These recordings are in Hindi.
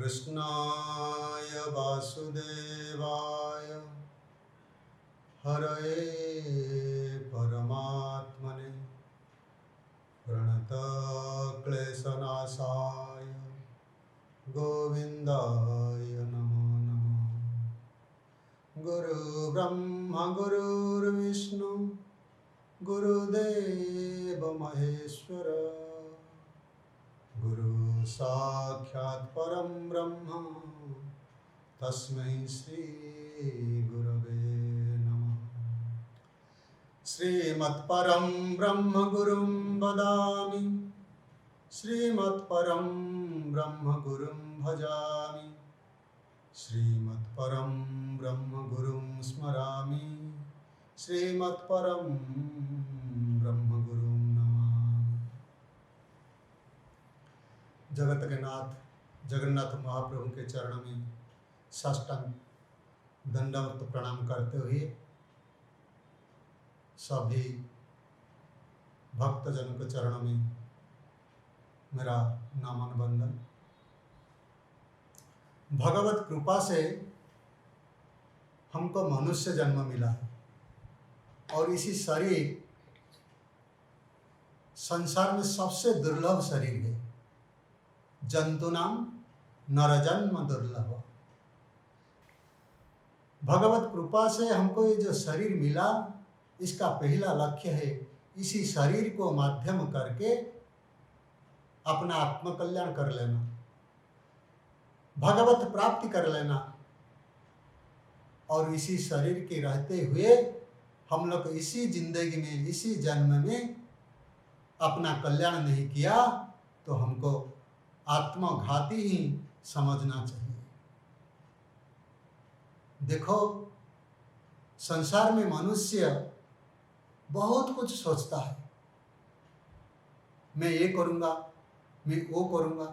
कृष्णाय वासुदेवाय हरये परमात्मने प्रणतक्लेशनाशाय गोविन्दाय नमो नमः। गुरुर्ब्रह्मा गुरुर्विष्णु गुरुदेव महेश्वर गुरु साक्षात् परं ब्रह्म तस्मै श्री गुरवे नमः। श्रीमत्परं ब्रह्म गुरुं वदामि, श्रीमत्परं ब्रह्म गुरुं भजामि, श्रीमत्परं ब्रह्म गुरुं स्मरामि, श्रीमत्परं ब्रह्म गुरुं नमामि। जगत के नाथ जगन्नाथ महाप्रभु के चरणों में साष्टांग दंडवत प्रणाम करते हुए सभी भक्तजनों के चरणों में मेरा नामानुबंधन। भगवत कृपा से हमको मनुष्य जन्म मिला है और इसी शरीर संसार में सबसे दुर्लभ शरीर है। जंतुनाम नरजन्म दुर्लभ। भगवत कृपा से हमको ये जो शरीर मिला, इसका पहला लक्ष्य है इसी शरीर को माध्यम करके अपना आत्मकल्याण कर लेना, भगवत प्राप्ति कर लेना। और इसी शरीर के रहते हुए हम लोग इसी जिंदगी में, इसी जन्म में अपना कल्याण नहीं किया तो हमको आत्मघाती ही समझना चाहिए। देखो, संसार में मनुष्य बहुत कुछ सोचता है, मैं ये करूँगा, मैं वो करूँगा।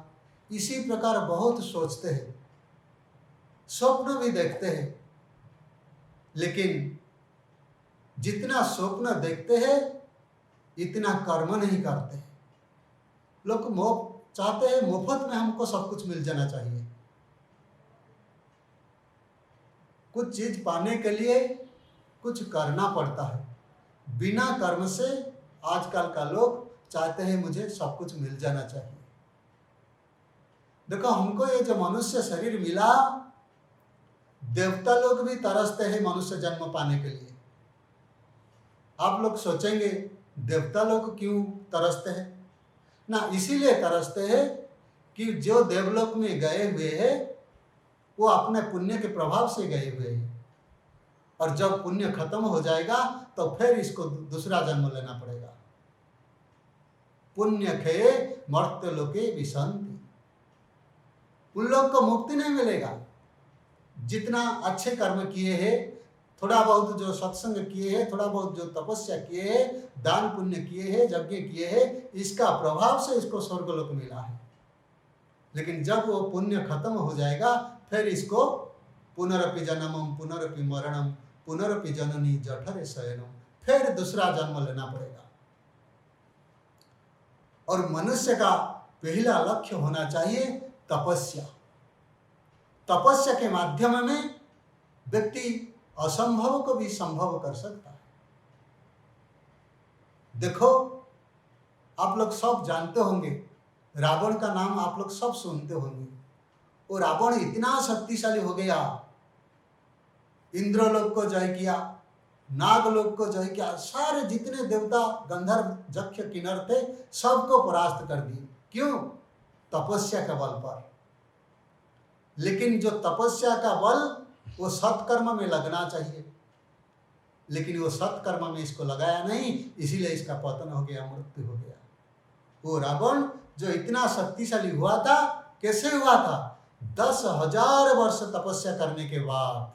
इसी प्रकार बहुत सोचते हैं, स्वप्न भी देखते हैं, लेकिन जितना स्वप्न देखते हैं इतना कर्म नहीं करते। लोग चाहते हैं मुफ्त में हमको सब कुछ मिल जाना चाहिए। कुछ चीज पाने के लिए कुछ करना पड़ता है। बिना कर्म से आजकल का लोग चाहते हैं मुझे सब कुछ मिल जाना चाहिए। देखो, हमको ये जो मनुष्य शरीर मिला, देवता लोग भी तरसते हैं मनुष्य जन्म पाने के लिए। आप लोग सोचेंगे देवता लोग क्यों तरसते हैं ना? इसीलिए तरसते हैं कि जो देवलोक में गए हुए हैं वो अपने पुण्य के प्रभाव से गए हुए हैं, और जब पुण्य खत्म हो जाएगा तो फिर इसको दूसरा जन्म लेना पड़ेगा। पुण्य खे मर्त्य लोके विशन्ति। उन लोग को मुक्ति नहीं मिलेगा। जितना अच्छे कर्म किए हैं, थोड़ा बहुत जो सत्संग किए हैं, थोड़ा बहुत जो तपस्या किए हैं, दान पुण्य किए हैं, यज्ञ किए हैं, इसका प्रभाव से इसको स्वर्गलोक मिला है। लेकिन जब वो पुण्य खत्म हो जाएगा फिर इसको पुनरपि जन्मम पुनरपि मरणम पुनरपि जननी जठरे शयनम, फिर दूसरा जन्म लेना पड़ेगा। और मनुष्य का पहला लक्ष्य होना चाहिए तपस्या। तपस्या के माध्यम में व्यक्ति असंभव को भी संभव कर सकता है। देखो, आप लोग सब जानते होंगे, रावण का नाम आप लोग सब सुनते होंगे। वो रावण इतना शक्तिशाली हो गया, इंद्रलोक को जय किया, नागलोक को जय किया, सारे जितने देवता गंधर्व यक्ष किन्नर थे सबको परास्त कर दिए। क्यों? तपस्या का बल पर। लेकिन जो तपस्या का बल वो सत्कर्म में लगना चाहिए, लेकिन वो सत्कर्म में इसको लगाया नहीं, इसीलिए इसका पतन हो गया, मृत्यु हो गया। वो रावण जो इतना शक्तिशाली हुआ था, कैसे हुआ था? 10,000 वर्ष तपस्या करने के बाद।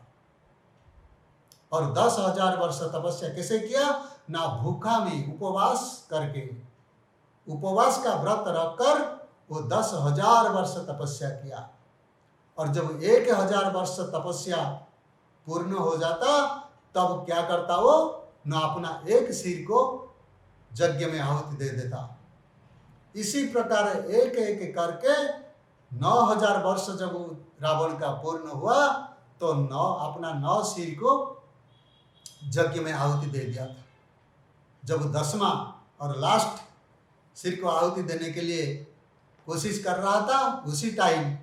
और 10,000 वर्ष तपस्या कैसे किया? ना भूखा में उपवास करके, उपवास का व्रत रखकर वो 10,000 वर्ष तपस्या किया। और जब 1,000 वर्ष तपस्या पूर्ण हो जाता तब क्या करता वो? ना अपना एक सिर को यज्ञ में आहुति दे देता। इसी प्रकार एक एक करके 9,000 वर्ष जब रावण का पूर्ण हुआ तो अपना 9 सिर को यज्ञ में आहुति दे दिया था। जब 10वां और लास्ट सिर को आहुति देने के लिए कोशिश कर रहा था, उसी टाइम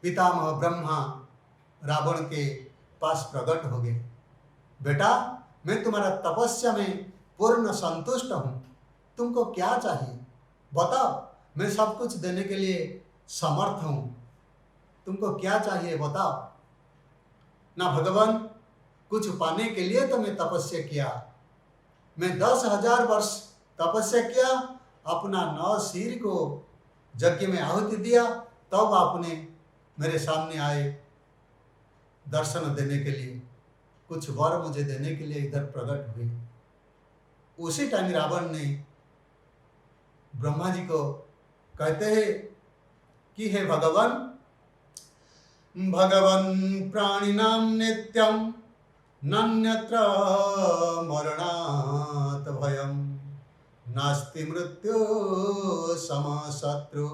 पितामह ब्रह्मा रावण के पास प्रकट हो गए। बेटा, मैं तुम्हारा तपस्या में पूर्ण संतुष्ट हूँ, तुमको क्या चाहिए बताओ, मैं सब कुछ देने के लिए समर्थ हूँ, तुमको क्या चाहिए बताओ। ना भगवान, कुछ पाने के लिए तो मैं तपस्या किया, मैं 10,000 वर्ष तपस्या किया, अपना 9 सिर को यज्ञ में आहुति दिया, तब आपने मेरे सामने आए दर्शन देने के लिए, कुछ वर मुझे देने के लिए इधर प्रकट हुए। उसी टाइम रावण ने ब्रह्मा जी को कहते हैं कि हे भगवान, भगवन् प्राणिनां नित्यं नान्यत्र मरणात् भयं नास्ति मृत्यु समः शत्रु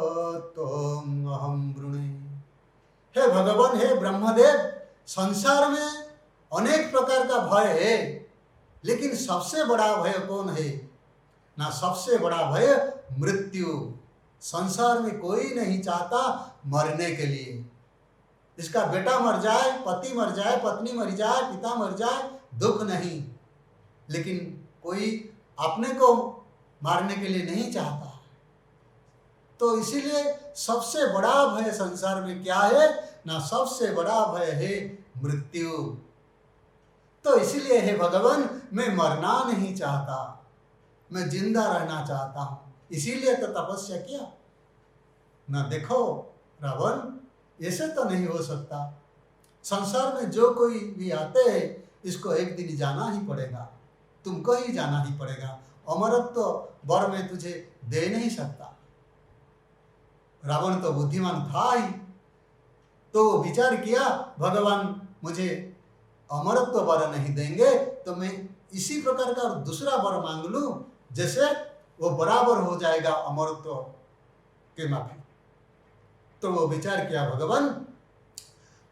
अमरत्वम् अहं वृणे। हे भगवान, हे ब्रह्मदेव, संसार में अनेक प्रकार का भय है, लेकिन सबसे बड़ा भय कौन है? ना सबसे बड़ा भय मृत्यु। संसार में कोई नहीं चाहता मरने के लिए। इसका बेटा मर जाए, पति मर जाए, पत्नी मर जाए, पिता मर जाए, दुख नहीं, लेकिन कोई अपने को मारने के लिए नहीं चाहता। तो इसीलिए सबसे बड़ा भय संसार में क्या है? ना सबसे बड़ा भय है मृत्यु। तो इसीलिए हे भगवान, मैं मरना नहीं चाहता, मैं जिंदा रहना चाहता हूँ, इसीलिए तो तपस्या किया। ना देखो रावण, ऐसे तो नहीं हो सकता। संसार में जो कोई भी आते हैं, इसको एक दिन जाना ही पड़ेगा, तुमको ही जाना ही पड़ेगा। अमरत्व वर मैं तुझे दे नहीं सकता। रावण तो बुद्धिमान था ही, तो विचार किया भगवान मुझे अमरत्व वर नहीं देंगे तो मैं इसी प्रकार का दूसरा वर मांग लूं, जैसे वो बराबर हो जाएगा अमरत्व के माफी। तो वो विचार किया, भगवान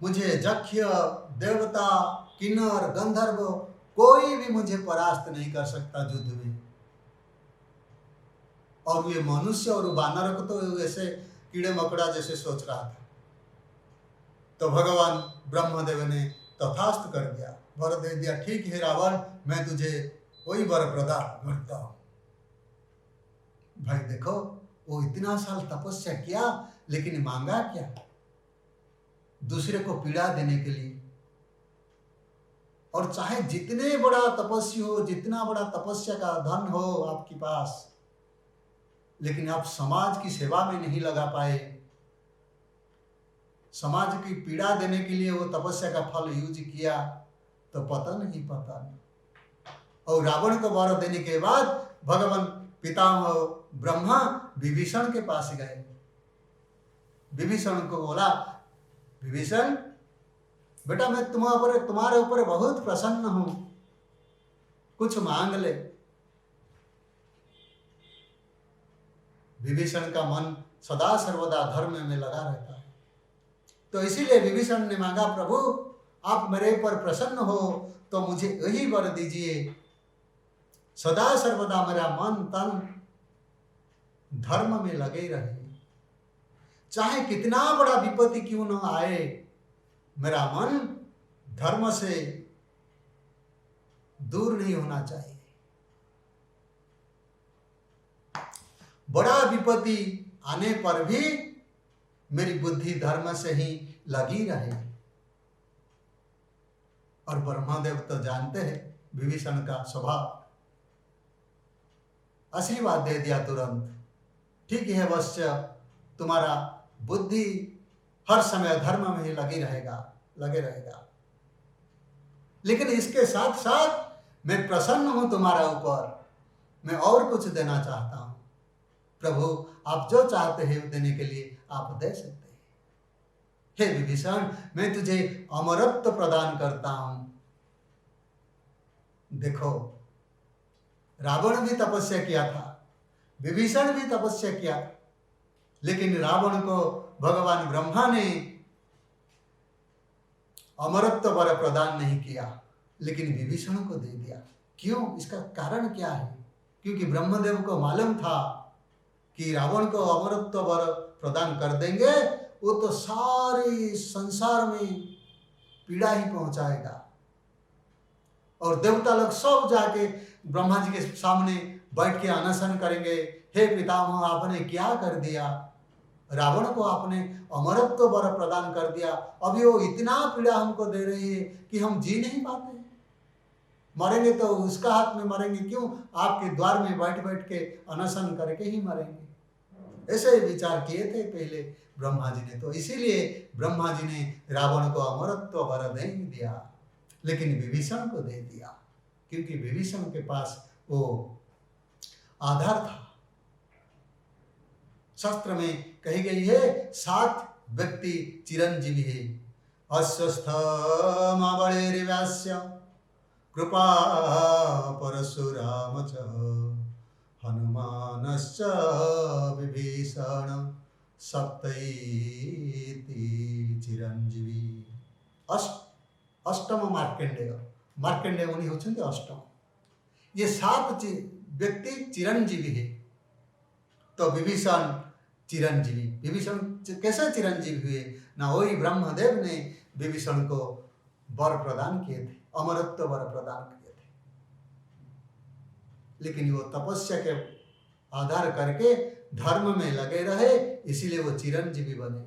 मुझे यक्ष, देवता, किन्नर, गंधर्व कोई भी मुझे परास्त नहीं कर सकता युद्ध में। और ये मनुष्य और वानर को तो ऐसे कीड़े मकोड़ा जैसे सोच रहा था। तो भगवान ब्रह्मदेव ने तथास्तु कर दिया, वर दे दिया। ठीक है रावण, मैं तुझे वही वर प्रदान करता हूं। भाई देखो, वो इतना साल तपस्या किया, लेकिन मांगा क्या? दूसरे को पीड़ा देने के लिए। और चाहे जितने बड़ा तपस्वी हो, जितना बड़ा तपस्या का धन हो आपके पास, लेकिन आप समाज की सेवा में नहीं लगा पाए, समाज की पीड़ा देने के लिए वो तपस्या का फल यूज किया, तो पता नहीं। और रावण को वर देने के बाद भगवान पितामह ब्रह्मा विभीषण के पास गए। विभीषण को बोला, विभीषण बेटा, मैं तुम्हारे ऊपर बहुत प्रसन्न हूं, कुछ मांग ले। विभीषण का मन सदा सर्वदा धर्म में लगा रहता है। तो इसीलिए विभीषण ने मांगा, प्रभु आप मेरे ऊपर प्रसन्न हो तो मुझे यही वर दीजिए, सदा सर्वदा मेरा मन तन धर्म में लगे रहे, चाहे कितना बड़ा विपत्ति क्यों न आए, मेरा मन धर्म से दूर नहीं होना चाहिए। बड़ा विपत्ति आने पर भी मेरी बुद्धि धर्म से ही लगी रहे। और ब्रह्मदेव तो जानते हैं विभीषण का स्वभाव, आशीर्वाद दे दिया तुरंत। ठीक है वत्स्य, तुम्हारा बुद्धि हर समय धर्म में ही लगे रहेगा। लेकिन इसके साथ साथ मैं प्रसन्न हूं तुम्हारा ऊपर, मैं और कुछ देना चाहता हूं। प्रभु आप जो चाहते हैं देने के लिए आप दे सकते हैं। हे विभीषण, मैं तुझे अमरत्व प्रदान करता हूं। देखो, रावण भी तपस्या किया था, विभीषण भी तपस्या किया, लेकिन रावण को भगवान ब्रह्मा ने अमरत्व वर प्रदान नहीं किया, लेकिन विभीषण को दे दिया। क्यों? इसका कारण क्या है? क्योंकि ब्रह्मदेव को मालूम था कि रावण को अमरत्व वर प्रदान कर देंगे वो तो सारे संसार में पीड़ा ही पहुंचाएगा, और देवता लोग सब जाके ब्रह्मा जी के सामने बैठ के अनशन करेंगे, हे पितामह आपने क्या कर दिया, रावण को आपने अमरत्व वर प्रदान कर दिया, अभी वो इतना पीड़ा हमको दे रही है कि हम जी नहीं पाते, मरेंगे तो उसका हाथ में मरेंगे, क्यों आपके द्वार में बैठ बैठ के अनशन करके ही मरेंगे। ऐसे विचार किए थे पहले ब्रह्मा जी ने, तो इसीलिए ब्रह्मा जी ने रावण को अमरत्व वर नहीं दिया, लेकिन विभीषण को दे दिया, क्योंकि विभीषण के पास वो आधार था। शास्त्र में कही गई है 7 व्यक्ति चिरंजीवी है। अस्वस्थ मावळेर्व्यास्य कृपा परशुराम च हनुमानश्च विभीषण सप्तैति चिरंजीवी। अष्टम मार्कंडेय मुनि होचंती अष्टम। ये 7 व्यक्ति चिरंजीवी है। तो विभीषण चिरंजीवी, विभीषण कैसे चिरंजीवी हुए ना, वही ब्रह्मदेव ने विभीषण को वर प्रदान किए थे, अमरत्व वर प्रदान किए थे, लेकिन वो तपस्या के आधार करके धर्म में लगे रहे, इसीलिए वो चिरंजीवी बने।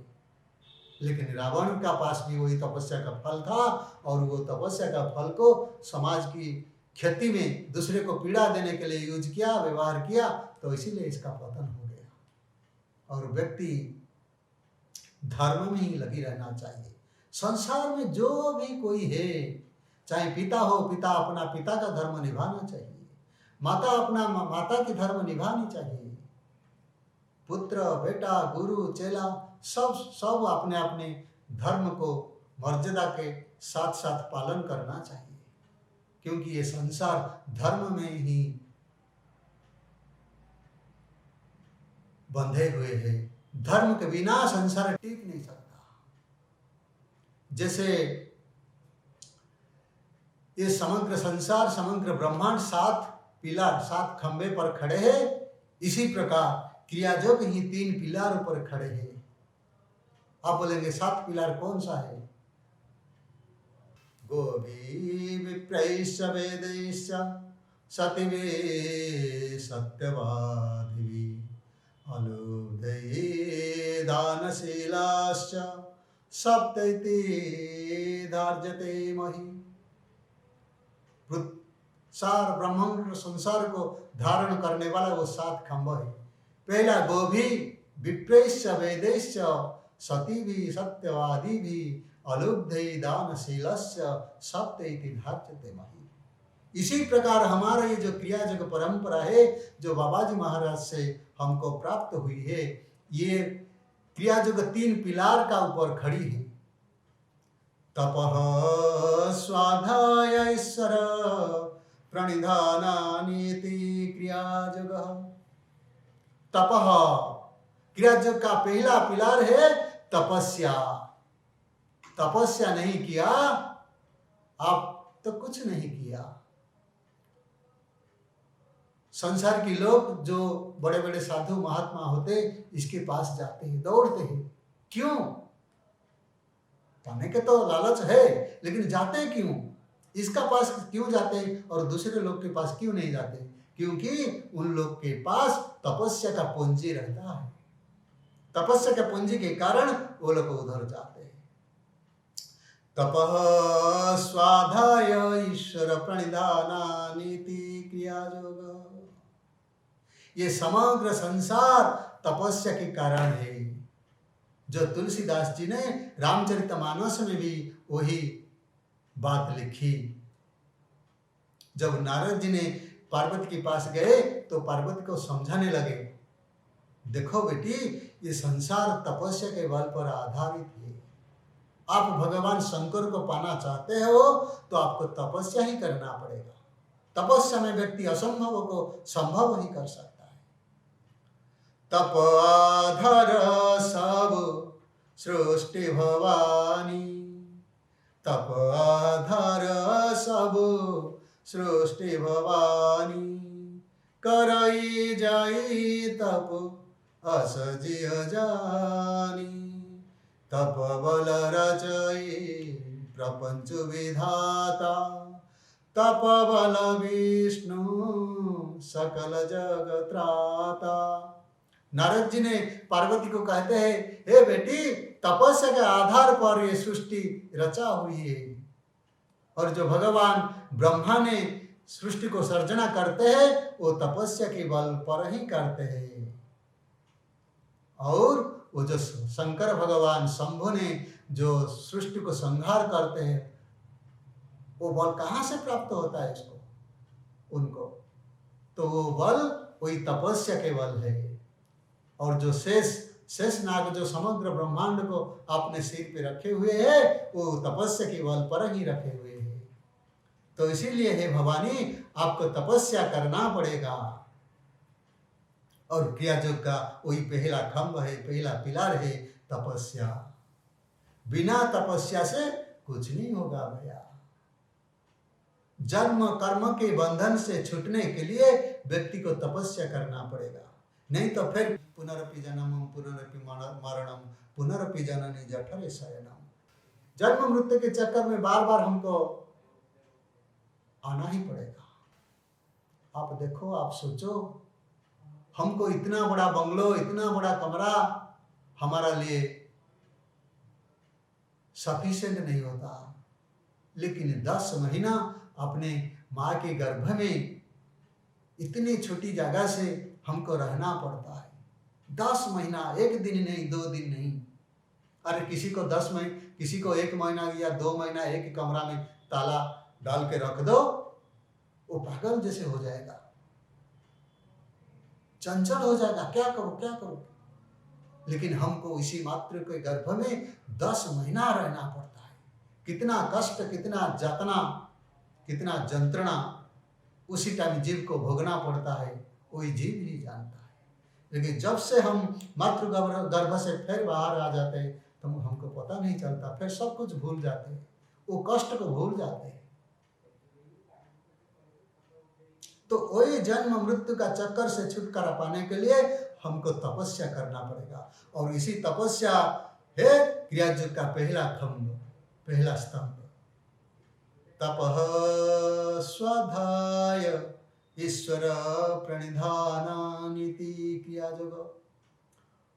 लेकिन रावण का पास भी वही तपस्या का फल था, और वो तपस्या का फल को समाज की क्षति में दूसरे को पीड़ा देने के लिए यूज किया, व्यवहार किया, तो इसीलिए इसका पतन हो गया। और व्यक्ति धर्म में ही लगी रहना चाहिए। संसार में जो भी कोई है, चाहे पिता हो, पिता अपना पिता का धर्म निभाना चाहिए, माता अपना माता की धर्म निभानी चाहिए, पुत्र बेटा गुरु चेला सब अपने अपने धर्म को मर्यादा के साथ साथ पालन करना चाहिए, क्योंकि ये संसार धर्म में ही बंधे हुए हैं। धर्म के बिना संसार टिक नहीं सकता। जैसे ये समग्र संसार, समग्र ब्रह्मांड 7 पिलर 7 खंबे पर खड़े हैं, इसी प्रकार क्रियायोग ही 3 पिलर पर खड़े हैं। आप बोलेंगे 7 पिलर कौन सा है? गोभी विप्रैश्च वेदैश्च सतिवे सत्यवादिवी अलुब्धये दानशीलाश्च सप्तैति धार्यते महि। सार ब्रह्मांड संसार को धारण करने वाला वो 7 खंभ है। पहला गोभी विप्रैश्च वेदैश्च सतिभी सत्यवादिभी अलुब्धये दानशीलस्य सप्तैति धार्यते महि। इसी प्रकार हमारा ये जो क्रियायोग परंपरा है, जो बाबाजी महाराज से हमको प्राप्त हुई है, ये क्रियायोग 3 पिलार का ऊपर खड़ी है। तपः स्वाध्याय ईश्वर प्रणिधानानीति क्रियायोग। तपः क्रियायोग का पहला पिलार है तपस्या। तपस्या नहीं किया आप तो कुछ नहीं किया। संसार के लोग जो बड़े बड़े साधु महात्मा होते, इसके पास जाते हैं, दौड़ते हैं। क्यों? पाने के तो लालच है, लेकिन जाते क्यों? इसका पास क्यों जाते और दूसरे लोग के पास क्यों नहीं जाते? क्योंकि उन लोग के पास तपस्या का पूंजी रहता है। तपस्या के पूंजी के कारण वो लोग उधर जाते हैं। तपः स्वाध्याय ईश्वर प्रणिधानानीति क्रियायोग। ये समग्र संसार तपस्या के कारण है। जो तुलसीदास जी ने रामचरितमानस में भी वही बात लिखी। जब नारद जी ने पार्वती के पास गए तो पार्वती को समझाने लगे, देखो बेटी, ये संसार तपस्या के बल पर आधारित है। आप भगवान शंकर को पाना चाहते हो तो आपको तपस्या ही करना पड़ेगा। तपस्या में व्यक्ति असंभव को संभव ही कर सकता है। तप आधार सब सृष्टि भवानी, तप आधार सब सृष्टि भवानी, करई जाई तप असजिय जानी, तप बल रचई प्रपंच विधाता, तप बल विष्णु सकल जगत्राता। नारद जी ने पार्वती को कहते हैं, हे बेटी, तपस्या के आधार पर ये सृष्टि रचा हुई है, और जो भगवान ब्रह्मा ने सृष्टि को सर्जना करते हैं वो तपस्या के बल पर ही करते हैं। और वो जो शंकर भगवान शंभु ने जो सृष्टि को संहार करते हैं, वो बल कहाँ से प्राप्त होता है इसको उनको? तो वो बल वही तपस्या के बल है। और जो शेष नाग जो समग्र ब्रह्मांड को अपने सिर पे रखे हुए हैं, वो तपस्या के बल पर ही रखे हुए हैं। तो इसीलिए हे भवानी, आपको तपस्या करना पड़ेगा। और क्रिया योग का वही पहला खंभ है, पहला पिलर है तपस्या। बिना तपस्या से कुछ नहीं होगा भैया। जन्म कर्म के बंधन से छूटने के लिए व्यक्ति को तपस्या करना पड़ेगा, नहीं तो फिर पुनरपि जन्मम पुनरपि मरणम पुनरपि जननी जठरे शयनम। जन्म मृत्यु के चक्कर में बार बार हमको आना ही पड़ेगा। आप देखो, आप सोचो, हमको इतना बड़ा बंगलो, इतना बड़ा कमरा हमारा लिए सफिशिएंट नहीं होता, लेकिन 10 महीना अपने माँ के गर्भ में इतनी छोटी जगह से हमको रहना पड़ता है। 10 महीना, 1 दिन नहीं, 2 दिन नहीं। अरे किसी को 10 महीने, किसी को 1 महीना या 2 महीना एक कमरा में ताला डाल के रख दो, वो पागल जैसे हो जाएगा, चंचल हो जाएगा, क्या करो क्या करो। लेकिन हमको इसी मातृ के गर्भ में 10 महीना रहना पड़ता है। कितना कष्ट, कितना यातना, कितना जंत्रणा उसी टाइम जीव को भोगना पड़ता है, वही जीव ही जानता है। लेकिन जब से हम मातृ गर्भ से फिर बाहर आ जाते हैं तो हमको पता नहीं चलता, फिर सब कुछ भूल जाते हैं, वो कष्ट को भूल जाते हैं। तो वही जन्म मृत्यु का चक्कर से छुटकारा पाने के लिए हमको तपस्या करना पड़ेगा। और इसी तपस्या है क्रियायोग का पहला खंभ, पहला स्तंभ। तपः स्वाध्याय ईश्वर प्रणिधानानिति क्रियायोग।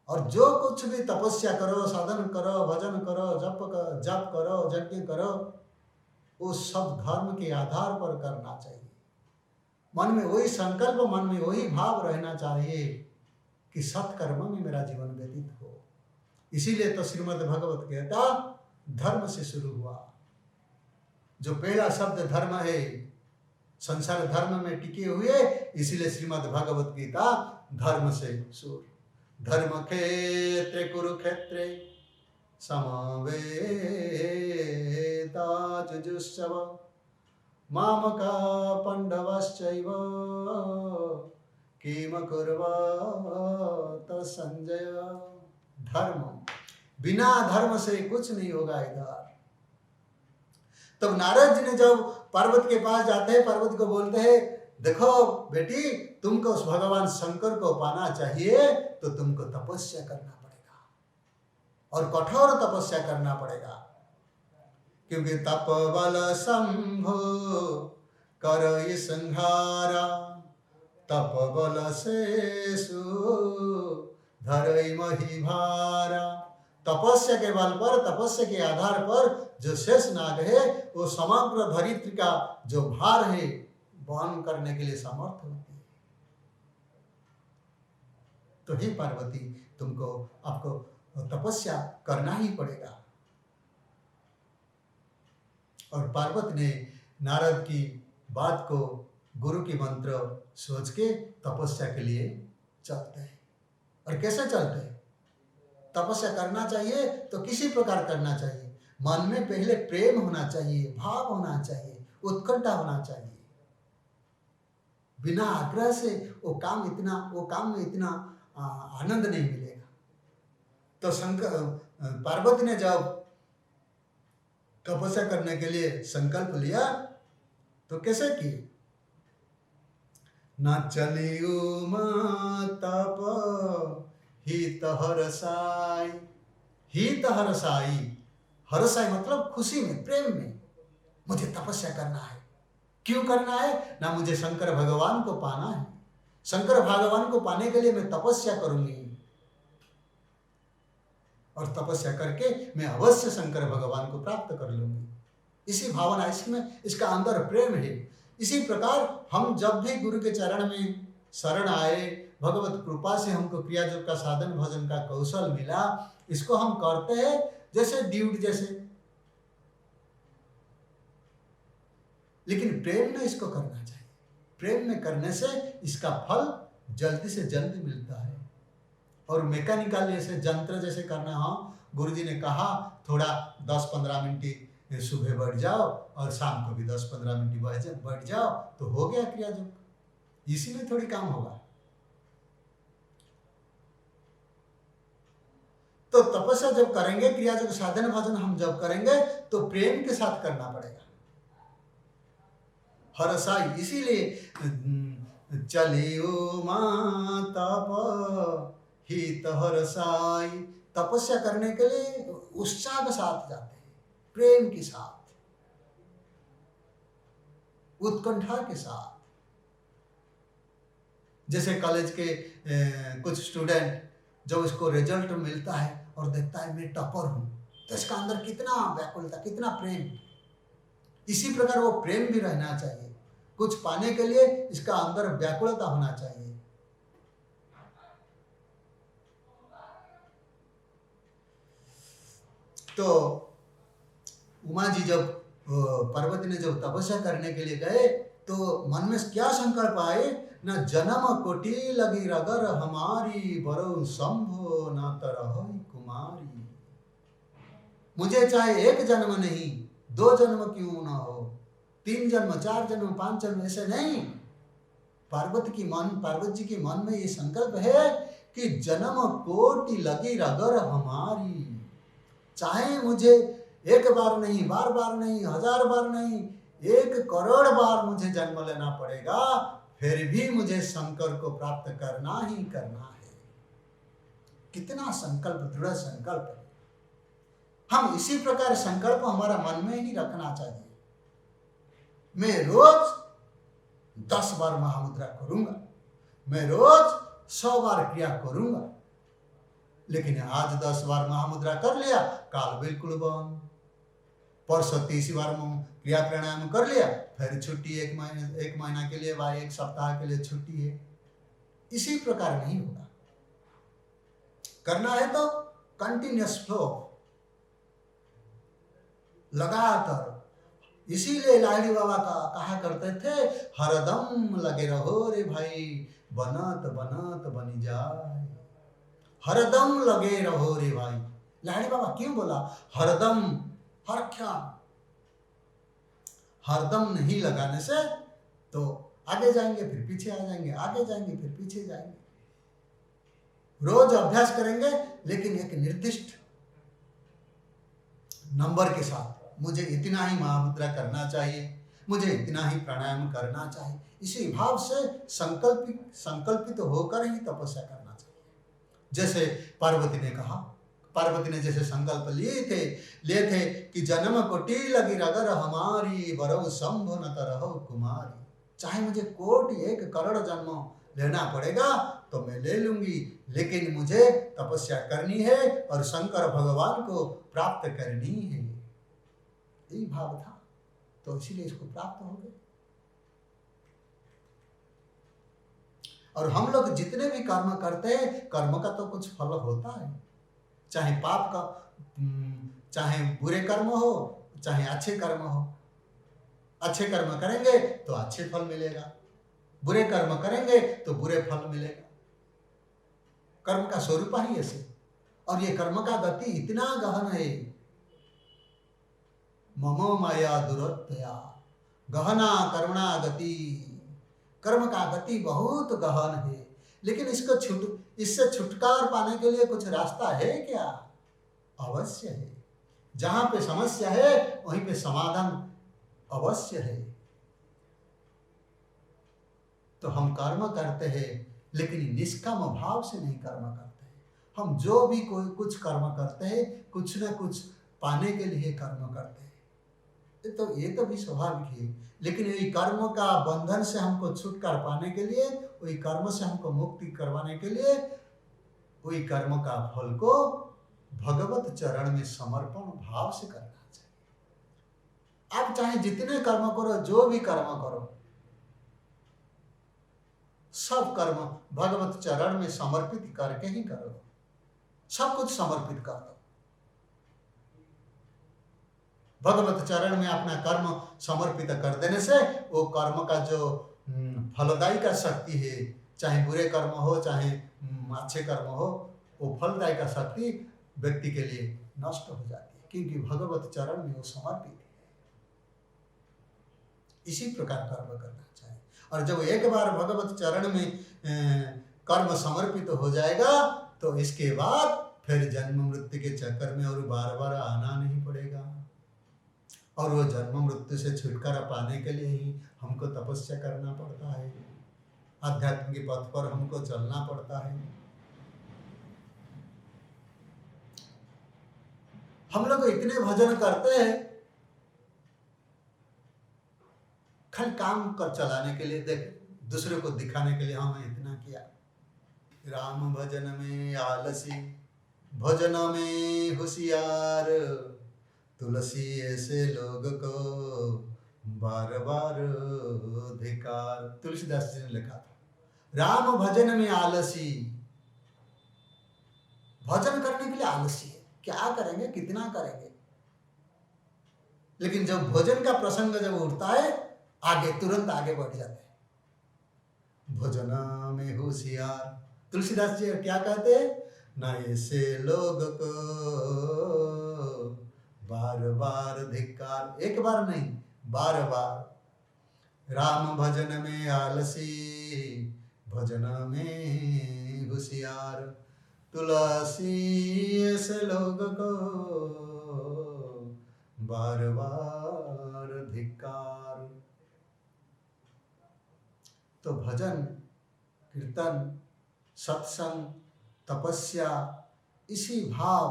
और जो कुछ भी तपस्या करो, साधन करो, भजन करो, जप करो, यज्ञ करो, वो सब धर्म के आधार पर करना चाहिए। मन में वही संकल्प, मन में वही भाव रहना चाहिए कि सत्कर्म में मेरा जीवन व्यतीत हो। इसीलिए तो श्रीमद् भगवत गीता धर्म से शुरू हुआ। जो पहला शब्द धर्म है, संसार धर्म में टिके हुए, इसीलिए श्रीमद् भगवत गीता धर्म से शुरू। धर्म क्षेत्रे कुरुक्षेत्रे समवेता जुजुत्सव मामका पांडवश्चैव किम कुर्वत संजय। धर्म, बिना धर्म से कुछ नहीं होगा इधर। तब नारद जी ने जब पार्वती के पास जाते हैं, पार्वती को बोलते हैं, देखो बेटी, तुमको उस भगवान शंकर को पाना चाहिए तो तुमको तपस्या करना पड़ेगा, और कठोर तपस्या करना पड़ेगा। क्योंकि तप बल शंभु करई संहारा, तप बल शेषु धरई मही भारा। तपस्या के बल पर, तपस्या के आधार पर जो शेष नाग है, वो समग्र धरित्री का जो भार है वहन करने के लिए समर्थ होती है। तो हे पार्वती, तुमको, आपको तपस्या करना ही पड़ेगा। और पार्वती ने नारद की बात को, गुरु की मंत्र सोच के तपस्या के लिए चलते हैं। और कैसे चलते हैं? तपस्या करना चाहिए तो किसी प्रकार करना चाहिए। मन में पहले प्रेम होना चाहिए, भाव होना चाहिए, उत्कंठा होना चाहिए। बिना आग्रह से वो काम में इतना आनंद नहीं मिलेगा। तो शंकर पार्वती ने जब तपस्या करने के लिए संकल्प लिया तो कैसे की? न चलियो तप हित हरसाई। हित हरसाई, हरसाई मतलब खुशी में, प्रेम में। मुझे तपस्या करना है। क्यों करना है? ना मुझे शंकर भगवान को पाना है। शंकर भगवान को पाने के लिए मैं तपस्या करूंगी और तपस्या करके मैं अवश्य शंकर भगवान को प्राप्त कर लूंगी। इसी भावना, इसमें इसका अंदर प्रेम है। इसी प्रकार हम जब भी गुरु के चरण में शरण आए, भगवत कृपा से हमको क्रिया योग का साधन भजन का कौशल मिला, इसको हम करते हैं जैसे ड्यूट जैसे, लेकिन प्रेम में इसको करना चाहिए। प्रेम में करने से इसका फल जल्दी से जल्दी मिलता है। और मैकेनिकल जैसे जंत्र जैसे करना हो, गुरुजी ने कहा थोड़ा 10-15 मिनट सुबह बैठ जाओ और शाम को भी 10-15 मिनट बैठ जाओ तो हो गया क्रिया योग। इसी में थोड़ी काम होगा। तो तपस्या जब करेंगे, क्रिया योग साधन भजन हम जब करेंगे तो प्रेम के साथ करना पड़ेगा। हरसाई, इसीलिए चलियो मां तप हित हरसाई। तपस्या करने के लिए उत्साह के साथ जाते हैं, प्रेम के साथ, उत्कंठा के साथ। जैसे कॉलेज के कुछ स्टूडेंट जब इसको रिजल्ट मिलता है और देखता है मैं टॉपर हूं, तो इसका अंदर कितना व्याकुलता, कितना प्रेम। इसी प्रकार वो प्रेम भी रहना चाहिए। कुछ पाने के लिए इसका अंदर व्याकुलता होना चाहिए। तो उमा जी जब पार्वती ने जब तपस्या करने के लिए गए तो मन में क्या संकल्प आए? न जन्म कोटि लगी रगर हमारी, बरो शंभो न तरह कुमारी। मुझे चाहे एक जन्म नहीं, 2 जन्म क्यों ना हो, 3 जन्म, 4 जन्म, 5 जन्म, ऐसे नहीं। पार्वती जी की मन में ये संकल्प है कि जन्म कोटि लगी रगर हमारी। चाहे मुझे एक बार नहीं, बार बार नहीं, 1000 बार नहीं, 1 करोड़ बार मुझे जन्म लेना पड़ेगा, फिर भी मुझे शंकर को प्राप्त करना ही करना है। कितना संकल्प, दृढ़ संकल्प है। हम इसी प्रकार संकल्प हमारा मन में ही रखना चाहिए। मैं रोज 10 बार महामुद्रा करूंगा, मैं रोज 100 बार क्रिया करूंगा। लेकिन आज 10 बार महामुद्रा कर लिया, काल बिल्कुल बंद। परसों 30 बार क्रिया प्राणायाम कर लिया, फिर छुट्टी, 1 महीना के लिए, 1 सप्ताह के लिए छुट्टी है। इसी प्रकार नहीं होगा। करना है तो कंटिन्यूअस फ्लो, लगातार। इसीलिए लाहिड़ी बाबा कहा करते थे, हरदम लगे रहो रे भाई, बनत बनत बनी जाए। हरदम लगे रहो रे भाई। लाहिड़ी बाबा क्यों बोला हरदम? हर क्या हरदम नहीं लगाने से तो आगे जाएंगे फिर पीछे आ जाएंगे, आगे जाएंगे फिर पीछे जाएंगे। रोज अभ्यास करेंगे, लेकिन एक निर्दिष्ट नंबर के साथ। मुझे इतना ही महामुद्रा करना चाहिए, मुझे इतना ही प्राणायाम करना चाहिए। इसी भाव से संकल्पित होकर ही तपस्या करना चाहिए। जैसे पार्वती ने कहा, पार्वती ने जैसे संकल्प लिए थे कि जन्म कोटि लगी रगर हमारी, बरौ शंभो न तरहो कुमारी। चाहे मुझे 1 करोड़ जन्म लेना पड़ेगा तो मैं ले लूंगी, लेकिन मुझे तपस्या करनी है और शंकर भगवान को प्राप्त करनी है। यही भाव था, तो इसीलिए इसको प्राप्त हो गए। और हम लोग जितने भी कर्म करते हैं, कर्म का तो कुछ फल होता है। चाहे पाप का, चाहे बुरे कर्म हो, चाहे अच्छे कर्म हो। अच्छे कर्म करेंगे तो अच्छे फल मिलेगा, बुरे कर्म करेंगे तो बुरे फल मिलेगा। कर्म का स्वरूप ही ऐसे। और ये कर्म का गति इतना गहन है, ममो माया दुरत्या गहना करुणा गति। कर्म का गति बहुत गहन है, लेकिन इससे छुटकारा पाने के लिए कुछ रास्ता है क्या? अवश्य है। जहां पे समस्या है वहीं पे समाधान अवश्य है। तो हम कर्म करते हैं लेकिन निष्काम भाव से नहीं कर्म करते हैं। हम जो भी कोई कुछ कर्म करते हैं कुछ न कुछ पाने के लिए कर्म करते हैं। ये तो भी स्वाभाविक है, लेकिन वही कर्म का बंधन से हमको छुटकारा पाने के लिए, वही कर्म से हमको मुक्ति करवाने के लिए, वही कर्म का फल को भगवत चरण में समर्पण भाव से करना चाहिए। आप चाहे जितने कर्म करो, जो भी कर्म करो, सब कर्म भगवत चरण में समर्पित करके ही करो। सब कुछ समर्पित कर दो। भगवत चरण में अपना कर्म समर्पित कर देने से वो कर्म का जो फलदायी का शक्ति है, चाहे बुरे कर्म हो चाहे अच्छे कर्म हो, वो फलदायी का शक्ति व्यक्ति के लिए नष्ट हो जाती है, क्योंकि भगवत चरण में वो समर्पित है। इसी प्रकार कर्म करना चाहिए। और जब एक बार भगवत चरण में कर्म समर्पित हो जाएगा तो इसके बाद फिर जन्म मृत्यु के चक्कर में और बार बार आना नहीं पड़ेगा। और वो जन्म मृत्यु से छुटकारा पाने के लिए ही हमको तपस्या करना पड़ता है, आध्यात्म के पथ पर हमको चलना पड़ता है। हम लोग इतने भजन करते हैं खाली काम कर चलाने के लिए, देख दूसरे को दिखाने के लिए हमें इतना किया। राम भजन में आलसी, भजन में होशियार, तुलसी ऐसे लोग को बार बार धिकार। तुलसीदास जी ने लिखा था, राम भजन में आलसी, भजन करने के लिए आलसी है, क्या करेंगे कितना करेंगे। लेकिन जब भोजन का प्रसंग जब उठता है आगे तुरंत आगे बढ़ जाते हैं। भजन में होशियार, तुलसीदास जी क्या कहते हैं, ना ऐसे लोग को बार बार धिक्कार। एक बार नहीं, बार बार। राम भजन में आलसी, भजन में होशियार, तुलसी ऐसे लोग को बार बार धिक्कार। तो भजन, कीर्तन, सत्संग, तपस्या, इसी भाव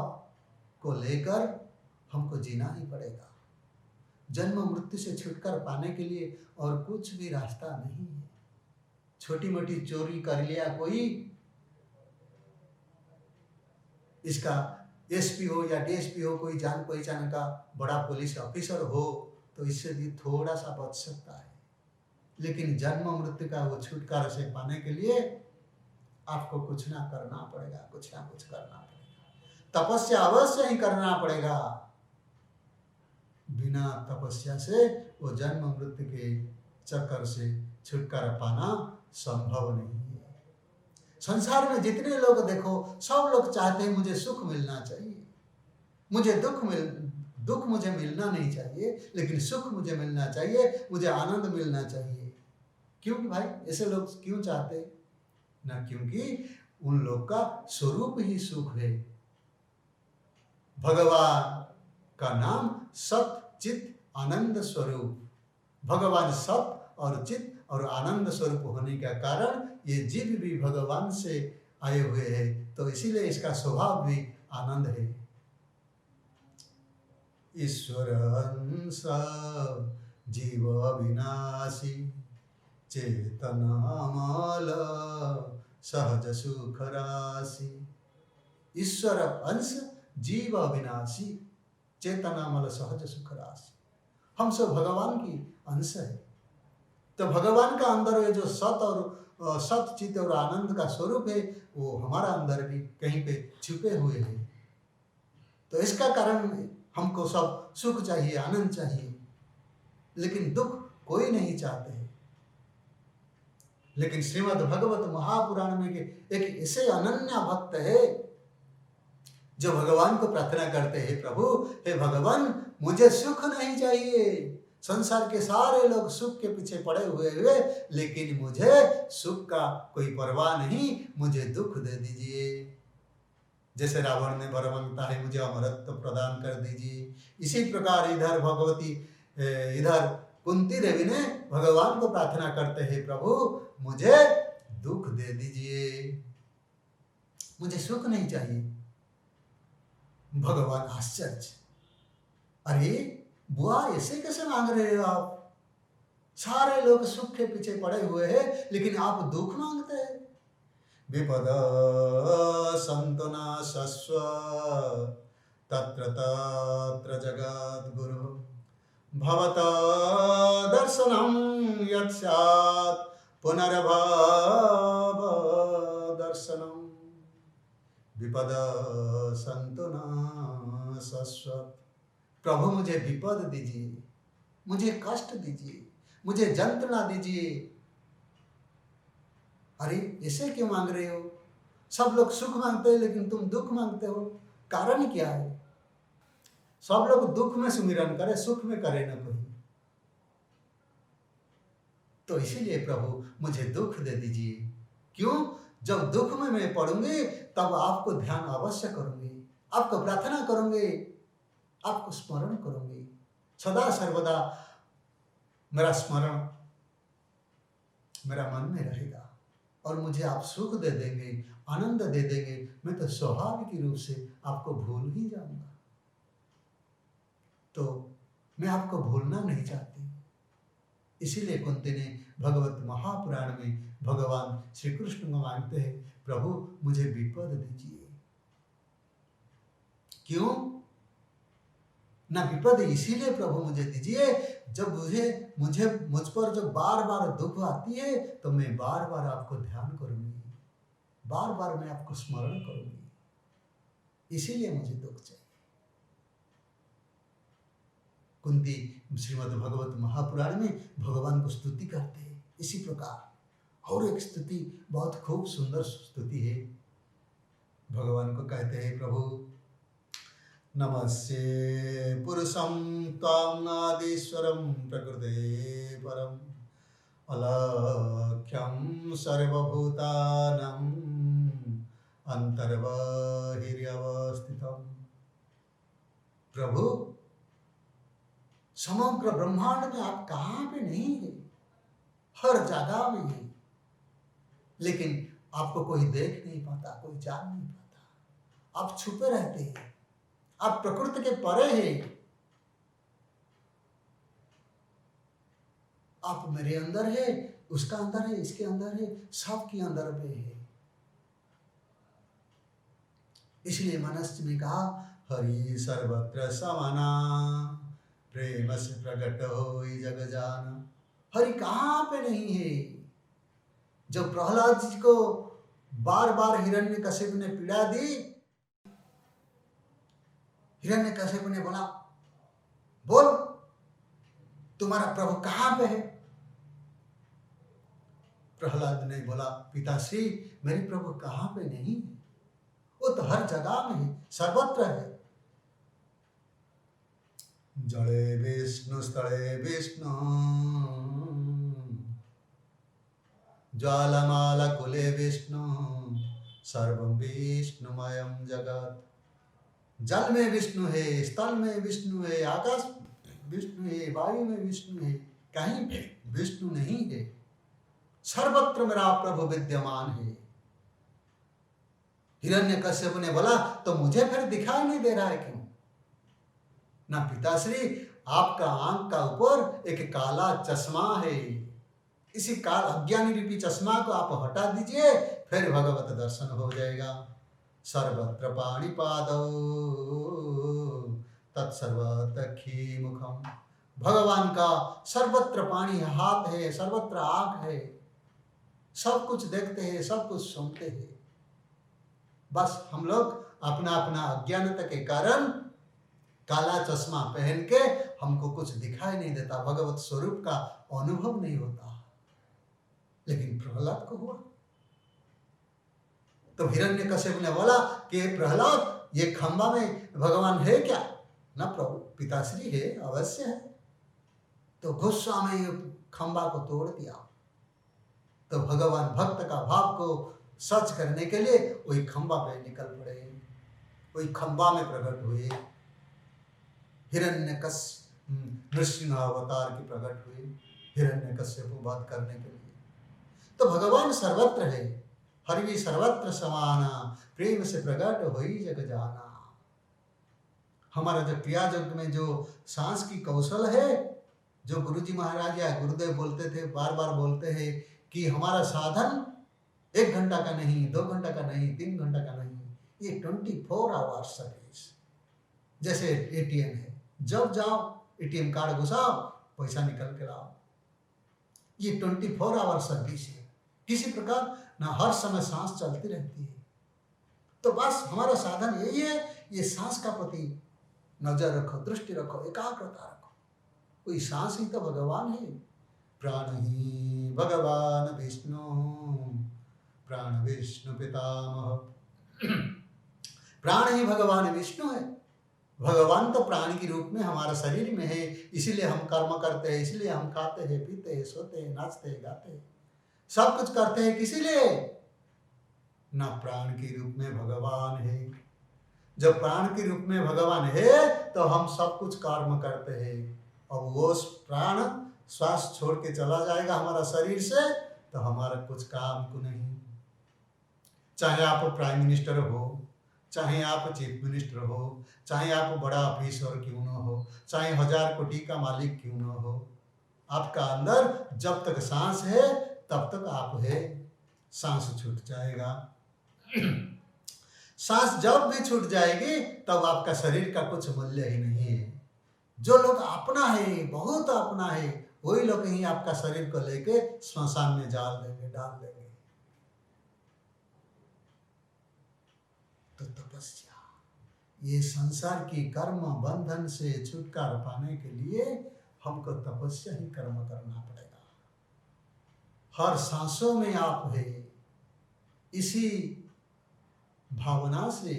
को लेकर हमको जीना ही पड़ेगा। जन्म मृत्यु से छुटकारा पाने के लिए और कुछ भी रास्ता नहीं है। छोटी मोटी चोरी कर लिया कोई, इसका एसपी हो या डीएसपी हो, कोई जान पहचान का बड़ा पुलिस ऑफिसर हो, तो इससे भी थोड़ा सा बच सकता है। लेकिन जन्म मृत्यु का वो छुटकारा से पाने के लिए आपको कुछ ना करना पड़ेगा, कुछ ना कुछ करना पड़ेगा। तपस्या अवश्य ही करना पड़ेगा। बिना तपस्या से वो जन्म मृत्यु के चक्कर से छुटकारा पाना संभव नहीं है। संसार में जितने लोग देखो, सब लोग चाहते हैं मुझे सुख मिलना चाहिए, मुझे दुख मुझे मिलना नहीं चाहिए, लेकिन सुख मुझे मिलना चाहिए, मुझे आनंद मिलना चाहिए। क्यों भाई ऐसे लोग क्यों चाहते हैं? ना क्योंकि उन लोग का स्वरूप ही सुख है। भगवान का नाम सत चित आनंद स्वरूप। भगवान सत और चित और आनंद स्वरूप होने का कारण ये जीव भी भगवान से आए हुए हैं, तो इसीलिए इसका स्वभाव भी आनंद है। ईश्वर अंश जीव अविनाशी, चेतनामल सहज सुख राशि। ईश्वर अंश जीव अविनाशी, चेतनामल सहज सुख राशि। हम सब भगवान की अंश है। तो भगवान का अंदर ये जो सत और सत चित और आनंद का स्वरूप है, वो हमारा अंदर भी कहीं पे छुपे हुए हैं। तो इसका कारण हमको सब सुख चाहिए, आनंद चाहिए, लेकिन दुख कोई नहीं चाहते हैं। लेकिन श्रीमद् भगवत महापुराण में एक ऐसे अनन्य भक्त है जो भगवान को प्रार्थना करते हैं, प्रभु हे भगवान मुझे सुख नहीं चाहिए, संसार के सारे लोग सुख के पीछे पड़े हुए हुए, लेकिन मुझे सुख का कोई परवाह नहीं, मुझे दुख दे दीजिए। जैसे रावण ने वर मांगता है मुझे अमरत्व प्रदान कर दीजिए, इसी प्रकार इधर कुंती देवी ने भगवान को प्रार्थना करते हैं, प्रभु मुझे दुख दे दीजिए, मुझे सुख नहीं चाहिए। भगवान आश्चर्य, अरे बुआ ऐसे कैसे मांग रहे हो आप? सारे लोग सुख के पीछे पड़े हुए हैं, लेकिन आप दुख मांगते हैं। विपद संतना सस्व तत्र तत्र जगत गुरु भवत दर्शनम यत् स्यात् पुनर्भव दर्शनम। विपद संतना सस्व, प्रभु मुझे विपद दीजिए, मुझे कष्ट दीजिए, मुझे जंत्रणा दीजिए। अरे ऐसे क्यों मांग रहे हो? सब लोग सुख मांगते हैं लेकिन तुम दुख मांगते हो, कारण क्या है? सब लोग दुख में सुमिरन करे, सुख में करे ना कोई। तो इसीलिए प्रभु मुझे दुख दे दीजिए। क्यों? जब दुख में मैं पड़ूंगी तब आपको ध्यान अवश्य करूंगी, आपको प्रार्थना करूंगी, आपको स्मरण करूंगी। सदा सर्वदा मेरा स्मरण मेरा मन में रहेगा और मुझे आप सुख दे देंगे, आनंद दे देंगे। मैं तो स्वाभाविक रूप से आपको भूल ही जाऊंगा। तो मैं आपको भूलना नहीं चाहती। इसीलिए कुंती ने भगवत महापुराण में भगवान श्री कृष्ण को मांगते हैं, प्रभु मुझे विपद दीजिए। क्यों? ना विपद इसीलिए प्रभु मुझे दीजिए, जब मुझ पर जो बार बार दुख आती है तो मैं बार बार आपको ध्यान करूंगी, बार बार मैं आपको स्मरण करूंगी, इसीलिए मुझे दुख चाहिए। कुंती श्रीमद् भगवत महापुराण में भगवान को स्तुति करते हैं इसी प्रकार। और एक स्तुति बहुत खूब सुंदर स्तुति है। भगवान को कहते हैं, प्रभु नमस्ते पुरुषं त्वां नादीश्वरं प्रकृते परम अलक्ष्यं सर्वभूतानां अंतर्बहिर्यवस्थितम्। प्रभु समग्र ब्रह्मांड में आप कहाँ पे नहीं है? हर जगह में है, लेकिन आपको कोई देख नहीं पाता, कोई जान नहीं पाता। आप छुपे रहते हैं, आप प्रकृति के परे हैं। आप मेरे अंदर है, उसका अंदर है, इसके अंदर है, सबके अंदर में है। इसलिए मनुष्य ने कहा, हरि सर्वत्र समाना प्रेम से प्रकट हो जग जाना। हरि कहाँ पे नहीं है? जब प्रहलाद जी को बार बार हिरण्यकशिपु ने पीड़ा दी, हिरण्यकशिपु ने बोला, बोल तुम्हारा प्रभु कहाँ पे है? प्रहलाद ने बोला, पिताश्री मेरे प्रभु कहाँ पे नहीं है, वो तो हर जगह में है, सर्वत्र है। जड़े विष्णु स्थले विष्णु ज्वालामाला कुले विष्णु सर्वं विष्णुमयं जगत। जल में विष्णु है, स्थल में विष्णु है, आकाश विष्णु है, वायु में विष्णु है, कहीं विष्णु नहीं है। सर्वत्र मेरा प्रभु विद्यमान है। हिरण्यकश्यप ने बोला, तो मुझे फिर दिखाई नहीं दे रहा है क्यों? ना पिताश्री, आपका आंख का ऊपर एक काला चश्मा है, इसी काल अज्ञानी रूपी चश्मा को आप हटा दीजिए, फिर भगवत दर्शन हो जाएगा। सर्वत्र पाणिपादौ तत्सर्वतखी मुखम। भगवान का सर्वत्र पानी हाथ है, सर्वत्र आंख है, सब कुछ देखते हैं, सब कुछ सुनते हैं। बस हम लोग अपना अपना अज्ञानता के कारण काला चश्मा पहन के हमको कुछ दिखाई नहीं देता, भगवत स्वरूप का अनुभव नहीं होता। लेकिन प्रहलाद को हुआ। तो हिरण्यकश्यप ने बोला कि प्रहलाद, ये खंबा में भगवान है क्या? ना प्रभु, पिताश्री है, अवश्य है। तो गुस्सा में ये खंबा को तोड़ दिया। तो भगवान भक्त का भाव को सच करने के लिए वही खंबा पे निकल पड़े, वही खंबा में प्रकट हुए, हिरण्यकश्यप नृसिंह अवतार की प्रकट हुए हिरण्यकश्यप को वध करने के लिए। तो भगवान सर्वत्र है, हरि भी सर्वत्र समाना, प्रेम से प्रकट होई जग जाना। हमारा जो क्रिया जग में जो सांस की कौशल है, जो गुरुजी महाराज या गुरुदेव बोलते थे, बार बार बोलते हैं कि हमारा साधन 1 घंटा का नहीं, 2 घंटा का नहीं, 3 घंटा का नहीं, ये 24 आवर्स सर्विस। जैसे एटीएम है, जब जाओ एटीएम कार्ड घुसाओ, पैसा निकल के लाओ। ये 24 आवर्स सर्विस है। किसी प्रकार ना हर समय सांस चलती रहती है। तो बस हमारा साधन यही है, ये सांस का प्रति नजर रखो, दृष्टि रखो, एकाग्रता रखो। कोई सांस ही तो भगवान है। प्राण ही भगवान विष्णु, प्राण विष्णु पितामह। प्राण ही भगवान विष्णु है। भगवान तो प्राणी के रूप में हमारे शरीर में है, इसीलिए हम कर्म करते हैं, इसलिए हम खाते हैं, पीते हैं, सोते हैं, नाचते हैं, गाते हैं, सब कुछ करते हैं। किसी लिए ना प्राण के रूप में भगवान है। जब प्राण के रूप में भगवान है तो हम सब कुछ कर्म करते हैं। अब वो प्राण श्वास छोड़ के चला जाएगा हमारा शरीर से तो हमारा कुछ काम को नहीं। चाहे आप प्राइम मिनिस्टर हो, चाहे आप चीफ मिनिस्टर हो, चाहे आप बड़ा ऑफिसर क्यों न हो, चाहे 1000 कोटी का मालिक क्यों न हो, आपका अंदर जब तक सांस है तब तक आप है। सांस छूट जाएगा, सांस जब भी छूट जाएगी तब आपका शरीर का कुछ मूल्य ही नहीं है। जो लोग अपना है, बहुत अपना है, वही लोग ही आपका शरीर को लेके श्मशान में डाल देंगे। तो तपस्या, ये संसार की कर्म बंधन से छुटकारा पाने के लिए हमको तपस्या ही कर्म करना पड़ेगा। हर सांसों में आप है, इसी भावना से,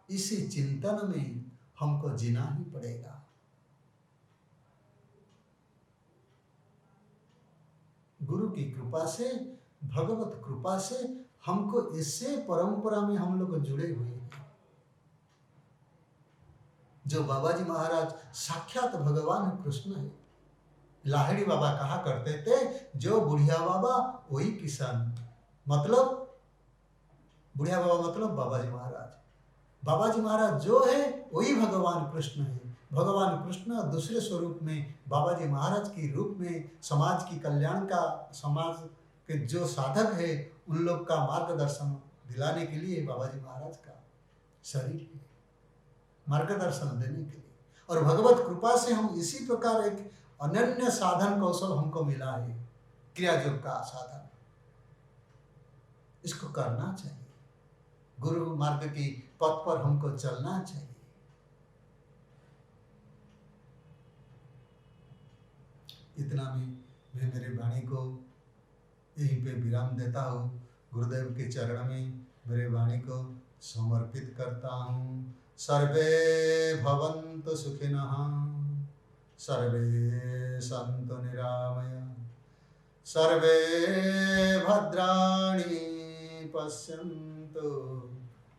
इसी चिंतन में हमको जीना ही पड़ेगा। गुरु की कृपा से, भगवत कृपा से हमको इससे परंपरा में हम लोग जुड़े हुए हैं। जो बाबा जी महाराज साक्षात भगवान कृष्ण है। लाहिड़ी बाबा कहा करते थे, जो बुढ़िया बाबा वही किसान। मतलब बुढ़िया बाबा मतलब बाबा जी महाराज। बाबा जी महाराज जो है वही भगवान कृष्ण है। भगवान कृष्ण दूसरे स्वरूप में बाबा जी महाराज के रूप में समाज की कल्याण का, समाज के जो साधक है उन लोग का मार्गदर्शन दिलाने के लिए बाबा जी महाराज का शरीर है, मार्गदर्शन देने के लिए। और भगवत कृपा से हम इसी प्रकार एक अनन्य साधन कौशल हमको मिला है, क्रिया योग का साधन। इसको करना चाहिए, गुरु मार्ग की पथ पर हमको चलना चाहिए। इतना में मैं मेरे वाणी को यहीं पे विराम देता हूँ। गुरुदेव के चरण में मेरे वाणी को समर्पित करता हूँ। सर्वे भवन्तु सुखिनः, सर्वे सन्तु निरामया, सर्वे भद्राणि पश्यन्तु,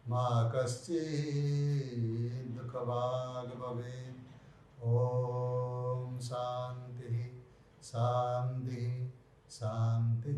मा कश्चित् दुःखभाग् भवेत्। ओम शांति शांति शांति।